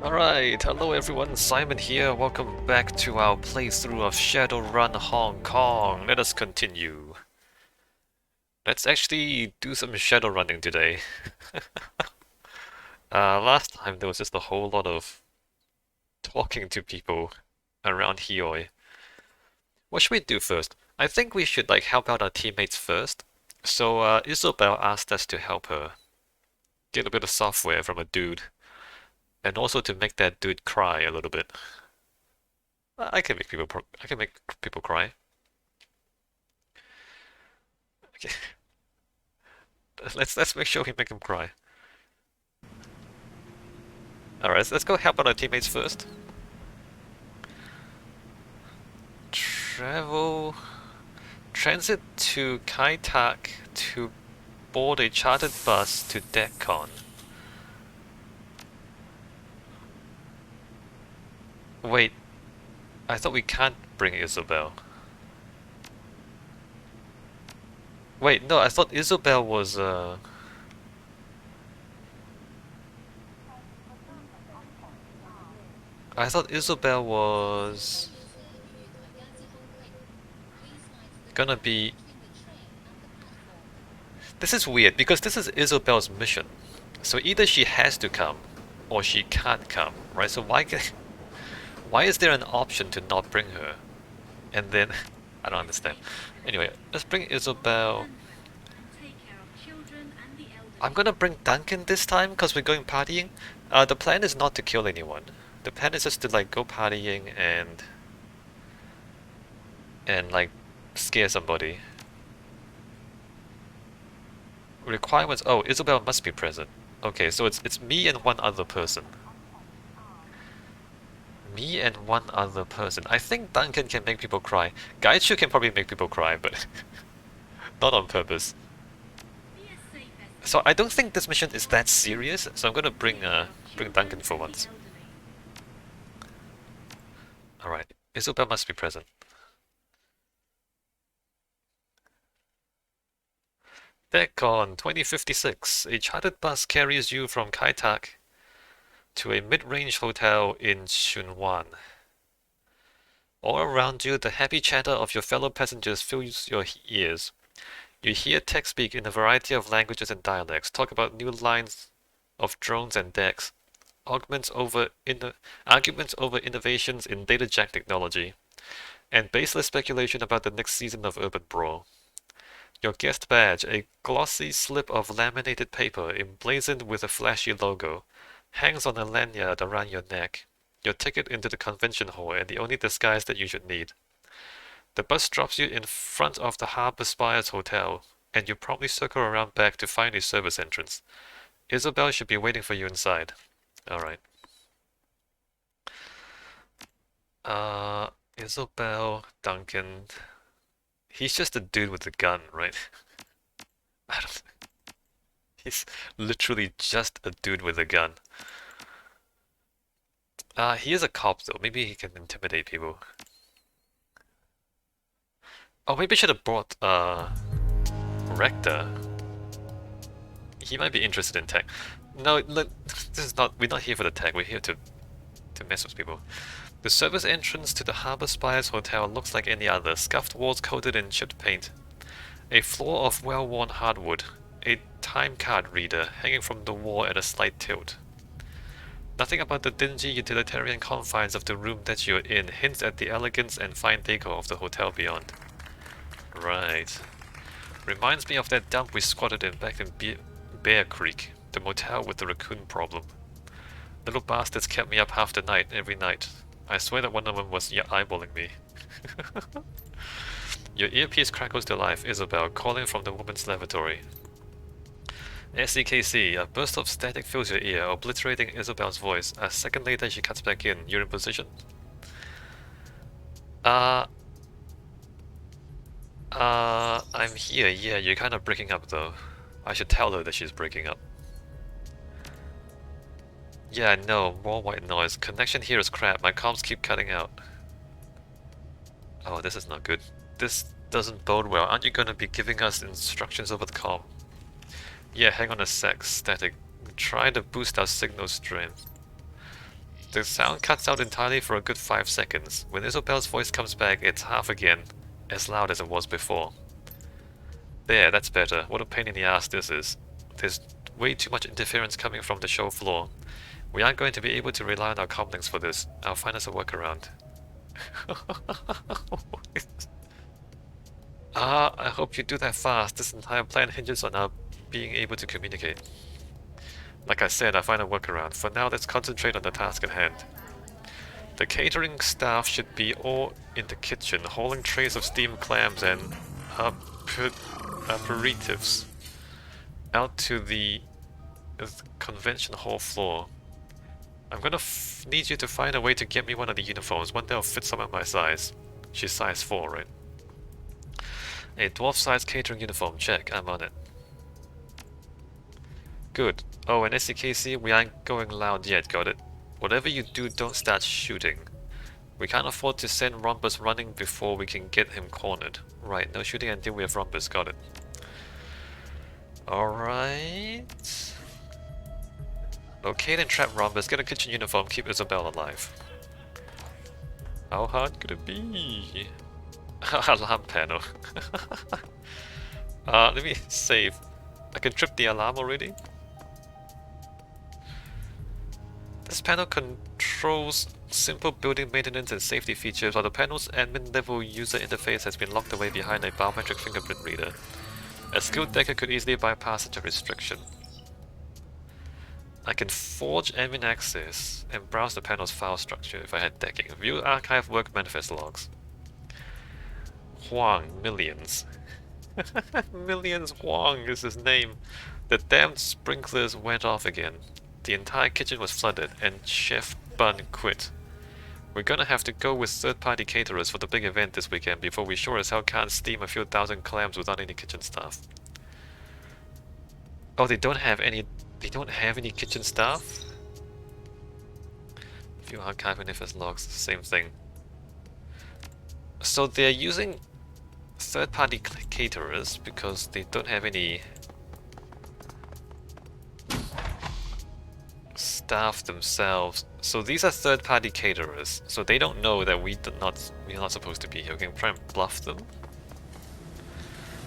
Alright, hello everyone, Simon here. Welcome back to our playthrough of Shadowrun Hong Kong. Let us continue. Let's actually do some Shadowrunning today. Last time there was just a whole lot of talking to people around Hioi. What should we do first? I think we should help out our teammates first. So Isabel asked us to help her get a bit of software from a dude, and also to make that dude cry a little bit. I can make people cry. Okay. Let's make sure we make him cry. Alright, let's go help out our teammates first. Travel transit to Kai Tak to board a chartered bus to DeckCon. Wait, I thought we can't bring Isabel. Wait, no, I thought Isabel was I thought Isabel was gonna be. This is weird because this is Isabel's mission. So either she has to come or she can't come, right? So why is there an option to not bring her? And then I don't understand. Anyway, let's bring Isabel. I'm gonna bring Duncan this time because we're going partying. The plan is not to kill anyone. The plan is just to go partying and scare somebody. Requirements. Oh, Isabel must be present. Okay, so it's me and one other person. Me and one other person. I think Duncan can make people cry. Gaichu can probably make people cry, but not on purpose. So I don't think this mission is that serious, so I'm gonna bring Duncan for once. Alright, Isabel must be present. DeckCon 2056. A chartered bus carries you from Kai Tak to a mid-range hotel in Shunwan. All around you, the happy chatter of your fellow passengers fills your ears. You hear tech speak in a variety of languages and dialects, talk about new lines of drones and decks, arguments over innovations in data jack technology, and baseless speculation about the next season of Urban Brawl. Your guest badge, a glossy slip of laminated paper emblazoned with a flashy logo, hangs on a lanyard around your neck. Your ticket into the convention hall and the only disguise that you should need. The bus drops you in front of the Harbour Spires Hotel, and you promptly circle around back to find a service entrance. Isabel should be waiting for you inside. Alright. Isabel, Duncan. He's just a dude with a gun, right? I don't. He's literally just a dude with a gun. He is a cop though. Maybe he can intimidate people. Oh, maybe I should have brought Rector. He might be interested in tech. No, look, this is not. We're not here for the tech. We're here to mess with people. The service entrance to the Harbour Spires Hotel looks like any other. Scuffed walls coated in chipped paint. A floor of well-worn hardwood. A time card reader hanging from the wall at a slight tilt. Nothing about the dingy utilitarian confines of the room that you're in hints at the elegance and fine decor of the hotel beyond. Right. Reminds me of that dump we squatted in back in Bear Creek, the motel with the raccoon problem. Little bastards kept me up half the night, every night. I swear that one of them was eyeballing me. Your earpiece crackles to life, Isabel, calling from the woman's lavatory. SEKC, a burst of static fills your ear, obliterating Isabel's voice. A second later, she cuts back in. You're in position? I'm here. Yeah, you're kind of breaking up though. I should tell her that she's breaking up. Yeah, no, more white noise. Connection here is crap. My comms keep cutting out. Oh, this is not good. This doesn't bode well. Aren't you gonna be giving us instructions over the comm? Yeah, hang on a sec, static. Try to boost our signal strength. The sound cuts out entirely for a good 5 seconds. When Isabel's voice comes back, it's half again, as loud as it was before. There, that's better. What a pain in the ass this is. There's way too much interference coming from the show floor. We aren't going to be able to rely on our comlinks for this. I'll find us a workaround. I hope you do that fast. This entire plan hinges on our being able to communicate. Like I said, I'll find a workaround. For now, let's concentrate on the task at hand. The catering staff should be all in the kitchen, hauling trays of steamed clams and aperitifs out to the convention hall floor. I'm gonna need you to find a way to get me one of the uniforms, one that'll fit someone my size. She's size 4, right? A dwarf-sized catering uniform, check, I'm on it. Good. Oh, and SCKC, we aren't going loud yet, got it? Whatever you do, don't start shooting. We can't afford to send Rhombus running before we can get him cornered. Right, no shooting until we have Rhombus, got it. Alright. Locate and trap Rhombus, get a kitchen uniform, keep Isabel alive. How hard could it be? Alarm panel. Let me save. I can trip the alarm already? This panel controls simple building maintenance and safety features, while the panel's admin level user interface has been locked away behind a biometric fingerprint reader. A skilled decker could easily bypass such a restriction. I can forge admin access and browse the panel's file structure if I had decking. View archive work manifest logs. Huang, millions. Millions Huang is his name. The damned sprinklers went off again. The entire kitchen was flooded, and Chef Bun quit. We're gonna have to go with third-party caterers for the big event this weekend before we sure as hell can't steam a few thousand clams without any kitchen staff. Oh, they don't have any kitchen staff? View archive manifest logs, same thing. So they're using third-party caterers because they don't have any staff themselves. So these are third-party caterers. So they don't know that we're not supposed to be here. We can try and bluff them.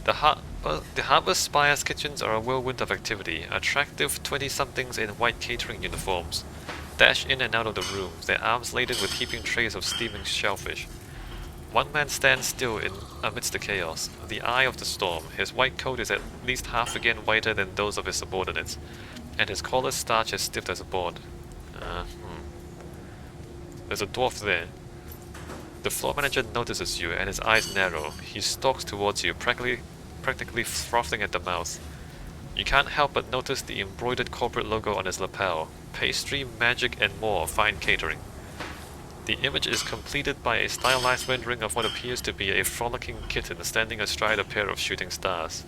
The Harbour Spire's kitchens are a whirlwind of activity. Attractive 20-somethings in white catering uniforms dash in and out of the rooms, their arms laden with heaping trays of steaming shellfish. One man stands still amidst the chaos, the eye of the storm. His white coat is at least half again whiter than those of his subordinates, and his collar starch as stiff as a board. There's a dwarf there. The floor manager notices you, and his eyes narrow. He stalks towards you, practically frothing at the mouth. You can't help but notice the embroidered corporate logo on his lapel. Pastry, magic, and more fine catering. The image is completed by a stylized rendering of what appears to be a frolicking kitten standing astride a pair of shooting stars.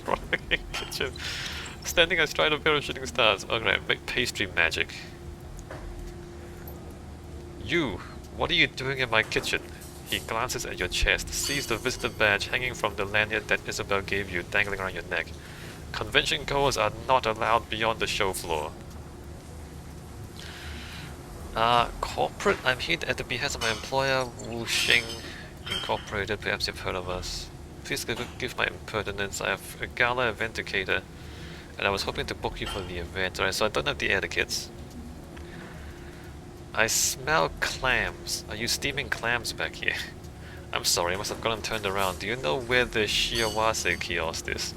Frolicking kitten standing astride a pair of shooting stars. Okay, make pastry magic. You! What are you doing in my kitchen? He glances at your chest, sees the visitor badge hanging from the lanyard that Isabel gave you dangling around your neck. Convention goers are not allowed beyond the show floor. Corporate, I'm here at the behest of my employer, Wuxing Incorporated. Perhaps you've heard of us. Please give my impertinence. I have a gala event to cater, and I was hoping to book you for the event. Alright, so I don't have the etiquettes. I smell clams. Are you steaming clams back here? I'm sorry, I must have gotten turned around. Do you know where the Shiawase kiosk is?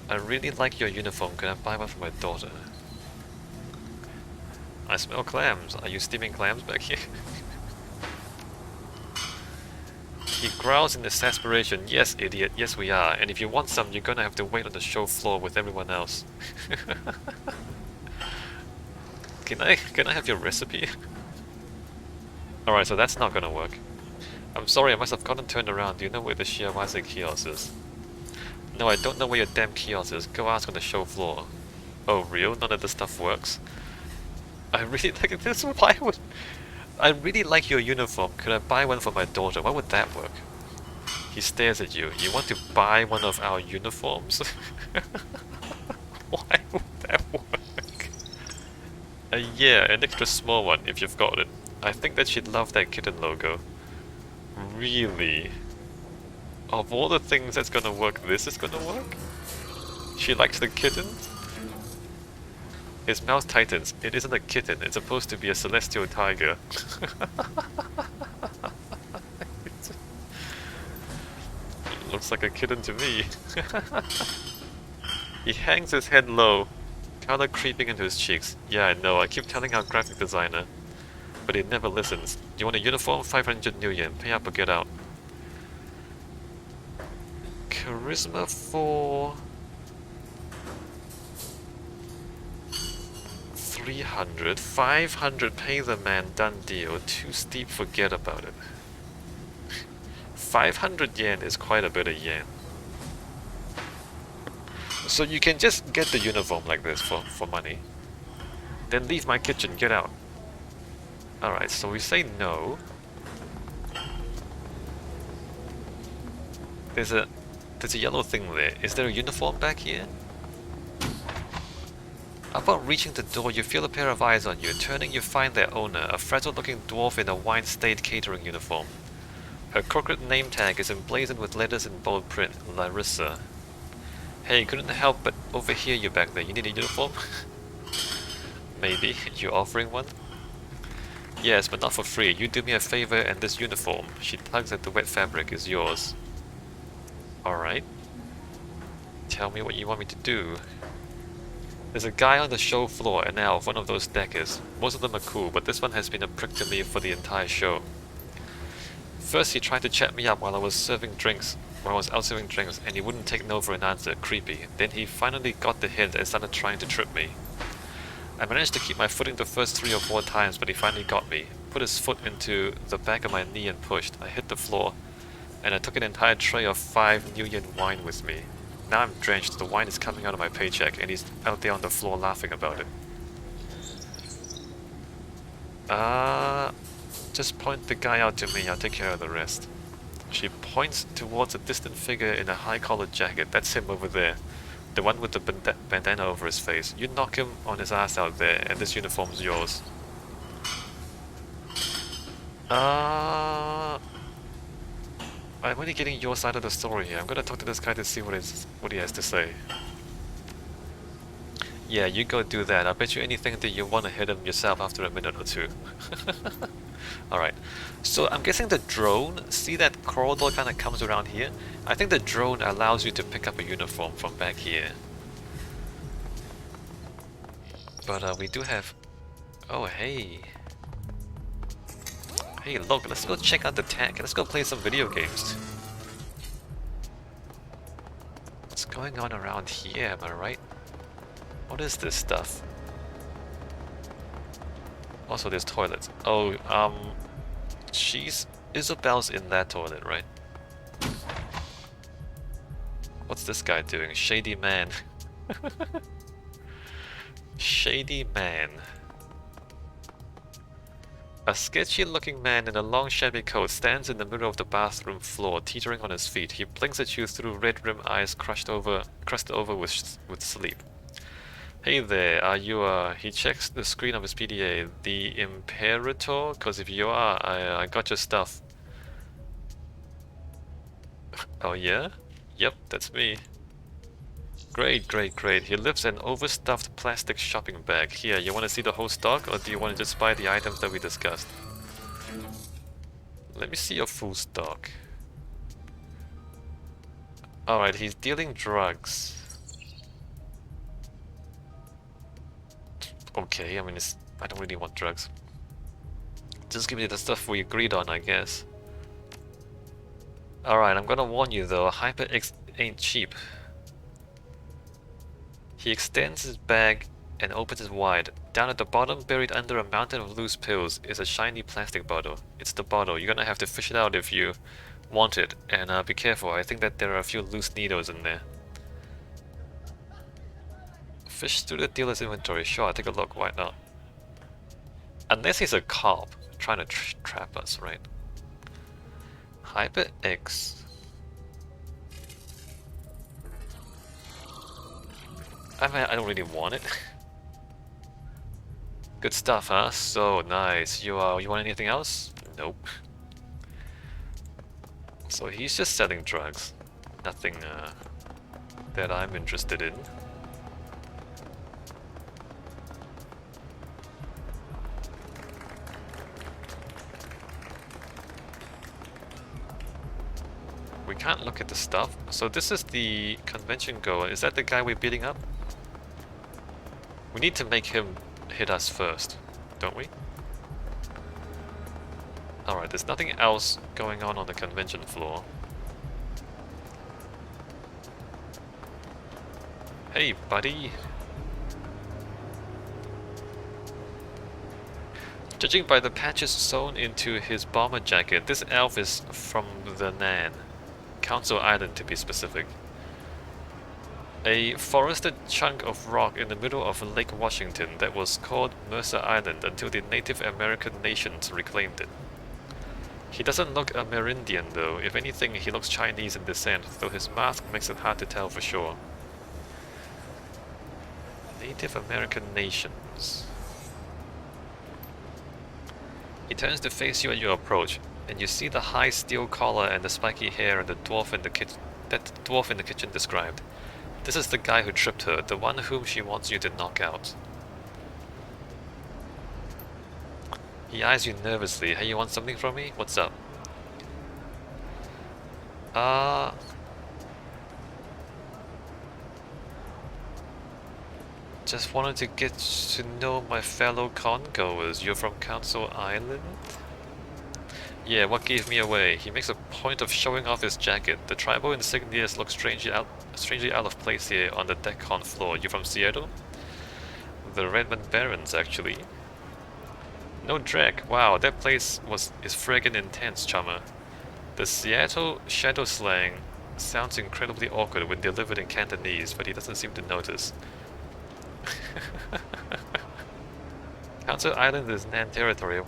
I really like your uniform. Can I buy one for my daughter? I smell clams. Are you steaming clams back here? He growls in exasperation. Yes, idiot. Yes, we are. And if you want some, you're gonna have to wait on the show floor with everyone else. Can I have your recipe? Alright, so that's not gonna work. I'm sorry, I must have gotten turned around. Do you know where the Shiawase kiosk is? No, I don't know where your damn kiosk is. Go ask on the show floor. Oh, real? None of this stuff works? I really like this. Why would... I really like your uniform. Could I buy one for my daughter? Why would that work? He stares at you. You want to buy one of our uniforms? Why would that work? Yeah, an extra small one if you've got it. I think that she'd love that kitten logo. Really? Of all the things that's gonna work, this is gonna work? She likes the kitten? His mouth tightens. It isn't a kitten, it's supposed to be a celestial tiger. Looks like a kitten to me. He hangs his head low, color creeping into his cheeks. Yeah, I know, I keep telling our graphic designer, but he never listens. You want a uniform? 500 new yen. Pay up or get out. Charisma for 300, 500, pay the man, done deal. Too steep, forget about it. 500 yen is quite a bit of yen. So you can just get the uniform like this for money. Then leave my kitchen, get out. Alright, so we say no. There's a yellow thing there. Is there a uniform back here? Upon reaching the door, you feel a pair of eyes on you. Turning, you find their owner, a frazzled-looking dwarf in a wine-stained catering uniform. Her corporate name tag is emblazoned with letters in bold print, Larissa. Hey, couldn't help but overhear you back there. You need a uniform? Maybe. You offering one? Yes, but not for free. You do me a favor and this uniform. She tugs at the wet fabric. Is yours. Alright. Tell me what you want me to do. There's a guy on the show floor, an elf, one of those deckers. Most of them are cool, but this one has been a prick to me for the entire show. First he tried to chat me up while I was out serving drinks, and he wouldn't take no for an answer, creepy. Then he finally got the hint and started trying to trip me. I managed to keep my footing the first 3 or 4 times, but he finally got me. Put his foot into the back of my knee and pushed. I hit the floor, and I took an entire tray of 5 New Yen wine with me. Now I'm drenched, the wine is coming out of my paycheck, and he's out there on the floor laughing about it. Just point the guy out to me, I'll take care of the rest. She points towards a distant figure in a high-collared jacket. That's him over there. The one with the bandana over his face. You knock him on his ass out there, and this uniform's yours. I'm only getting your side of the story here. I'm gonna talk to this guy to see what he has to say. Yeah, you go do that. I bet you anything that you want to hit him yourself after a minute or two. Alright, so I'm guessing the drone, see that corridor kind of comes around here? I think the drone allows you to pick up a uniform from back here. But we do have... Oh, hey. Hey, look, let's go check out the tech. Let's go play some video games. What's going on around here, am I right? What is this stuff? Also, there's toilets. Oh, Isabel's in that toilet, right? What's this guy doing? Shady man. Shady man. A sketchy-looking man in a long shabby coat stands in the middle of the bathroom floor, teetering on his feet. He blinks at you through red-rimmed eyes crusted over with sleep. Hey there, are you, he checks the screen of his PDA. The Imperator? Cause if you are, I got your stuff. Oh yeah? Yep, that's me. Great, great, great. He lifts an overstuffed plastic shopping bag. Here, you want to see the whole stock, or do you want to just buy the items that we discussed? Let me see your full stock. Alright, he's dealing drugs. Okay, I mean, I don't really want drugs. Just give me the stuff we agreed on, I guess. Alright, I'm gonna warn you though, HyperX ain't cheap. He extends his bag and opens it wide. Down at the bottom, buried under a mountain of loose pills, is a shiny plastic bottle. It's the bottle. You're gonna have to fish it out if you want it. And be careful, I think that there are a few loose needles in there. Fish through the dealer's inventory. Sure, I'll take a look. Why not? Unless he's a cop trying to trap us, right? HyperX. I mean, I don't really want it. Good stuff, huh? So nice. You want anything else? Nope. So he's just selling drugs. Nothing that I'm interested in. We can't look at the stuff. So this is the convention goer. Is that the guy we're beating up? We need to make him hit us first, don't we? Alright, there's nothing else going on the convention floor. Hey, buddy! Judging by the patches sewn into his bomber jacket, this elf is from the Nan. Council Island to be specific. A forested chunk of rock in the middle of Lake Washington that was called Mercer Island until the Native American nations reclaimed it. He doesn't look Amerindian though. If anything, he looks Chinese in descent, though his mask makes it hard to tell for sure. Native American nations. He turns to face you at your approach, and you see the high steel collar and the spiky hair and the dwarf in the kitchen described. This is the guy who tripped her, the one whom she wants you to knock out. He eyes you nervously. Hey, you want something from me? What's up? Just wanted to get to know my fellow con-goers. You're from Council Island? Yeah, what gave me away? He makes a point of showing off his jacket. The tribal insignias look strangely out of place here on the DeckCon floor. You from Seattle? The Redmond Barons, actually. No dreck. Wow, that place is friggin' intense, chummer. The Seattle shadow slang sounds incredibly awkward when delivered in Cantonese, but he doesn't seem to notice. Council Island is Nan territory,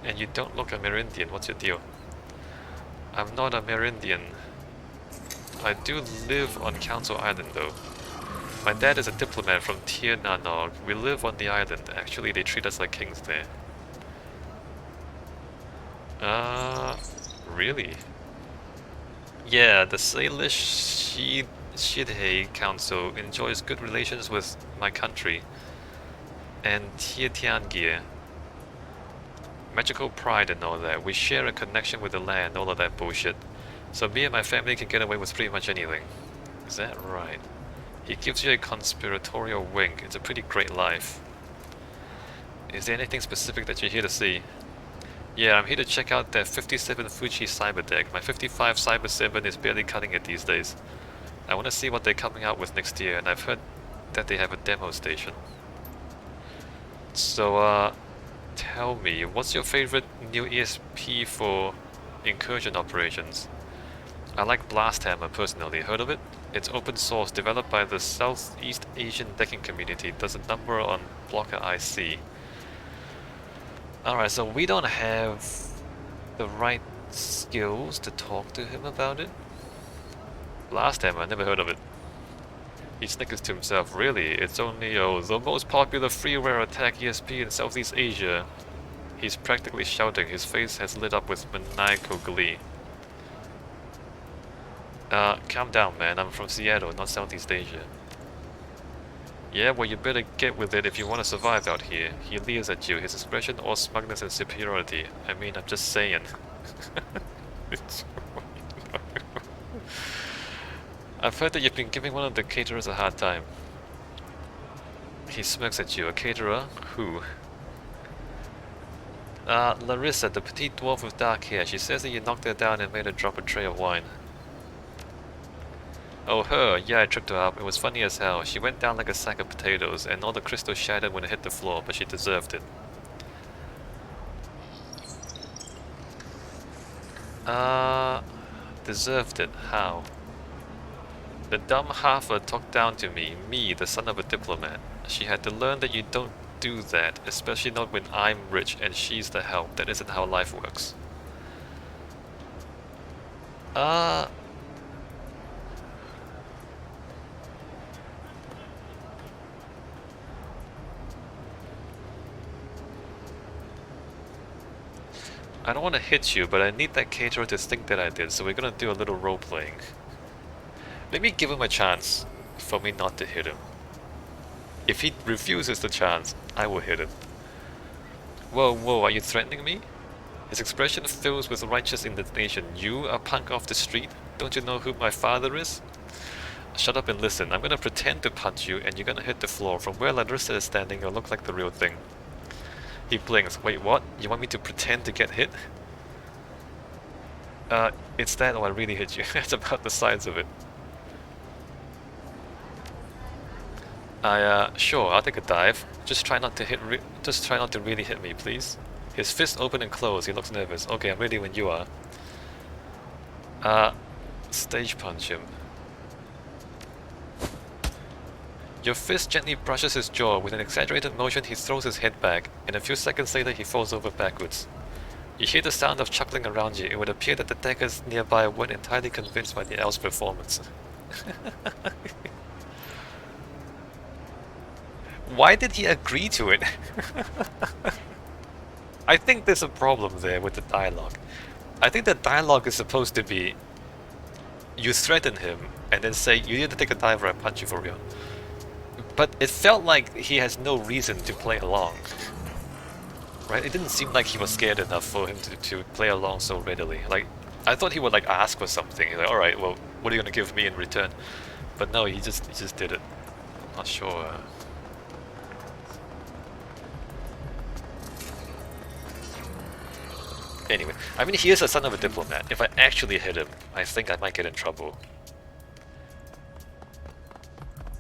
and you don't look Amerindian. What's your deal? I'm not Amerindian. I do live on Council Island though. My dad is a diplomat from Tir Na Nog. We live on the island. Actually, they treat us like kings there. Really? Yeah, the Salish Shidhei Council enjoys good relations with my country and Tiangear. Magical pride and all that. We share a connection with the land, all of that bullshit. So me and my family can get away with pretty much anything. Is that right? He gives you a conspiratorial wink. It's a pretty great life. Is there anything specific that you're here to see? Yeah, I'm here to check out that 57 Fuji Cyber deck. My 55 Cyber 7 is barely cutting it these days. I want to see what they're coming out with next year, and I've heard that they have a demo station. So, tell me, what's your favorite new ESP for incursion operations? I like Blast Hammer personally. Heard of it? It's open source, developed by the Southeast Asian decking community. Does a number on Blocker IC. Alright, so we don't have the right skills to talk to him about it. Blast Hammer, I never heard of it. He snickers to himself. Really? It's only the most popular freeware attack ESP in Southeast Asia. He's practically shouting. His face has lit up with maniacal glee. Calm down, man. I'm from Seattle, not Southeast Asia. Yeah, well, you better get with it if you want to survive out here. He leers at you, his expression all smugness and superiority. I mean, I'm just saying. I've heard that you've been giving one of the caterers a hard time. He smirks at you. A caterer? Who? Larissa, the petite dwarf with dark hair. She says that you knocked her down and made her drop a tray of wine. Oh, her. Yeah, I tripped her up. It was funny as hell. She went down like a sack of potatoes, and all the crystals shattered when it hit the floor, but she deserved it. Deserved it? How? The dumb halfer talked down to me, the son of a diplomat. She had to learn that you don't do that, especially not when I'm rich and she's the help. That isn't how life works. I don't want to hit you, but I need that caterer to think that I did, so we're gonna do a little role-playing. Let me give him a chance for me not to hit him. If he refuses the chance, I will hit him. Whoa, whoa, are you threatening me? His expression fills with righteous indignation. You, a punk off the street? Don't you know who my father is? Shut up and listen. I'm gonna pretend to punch you, and you're gonna hit the floor. From where Larissa is standing, you'll look like the real thing. He blinks. Wait, what? You want me to pretend to get hit? It's that or I really hit you. That's about the size of it. Sure, I'll take a dive. Just try not to just try not to really hit me, please. His fists open and close. He looks nervous. Okay, I'm ready when you are. Stage punch him. Your fist gently brushes his jaw. With an exaggerated motion, he throws his head back, and a few seconds later he falls over backwards. You hear the sound of chuckling around you. It would appear that the deckers nearby weren't entirely convinced by the elf's performance. Why did he agree to it? I think there's a problem there with the dialogue. I think the dialogue is supposed to be you threaten him and then say you need to take a dive or I punch you for real. But it felt like he has no reason to play along. Right? It didn't seem like he was scared enough for him to play along so readily. Like, I thought he would like ask for something. He's like, alright, well, what are you gonna give me in return? But no, he just did it. I'm not sure. Anyway, I mean, he is a son of a diplomat. If I actually hit him, I think I might get in trouble.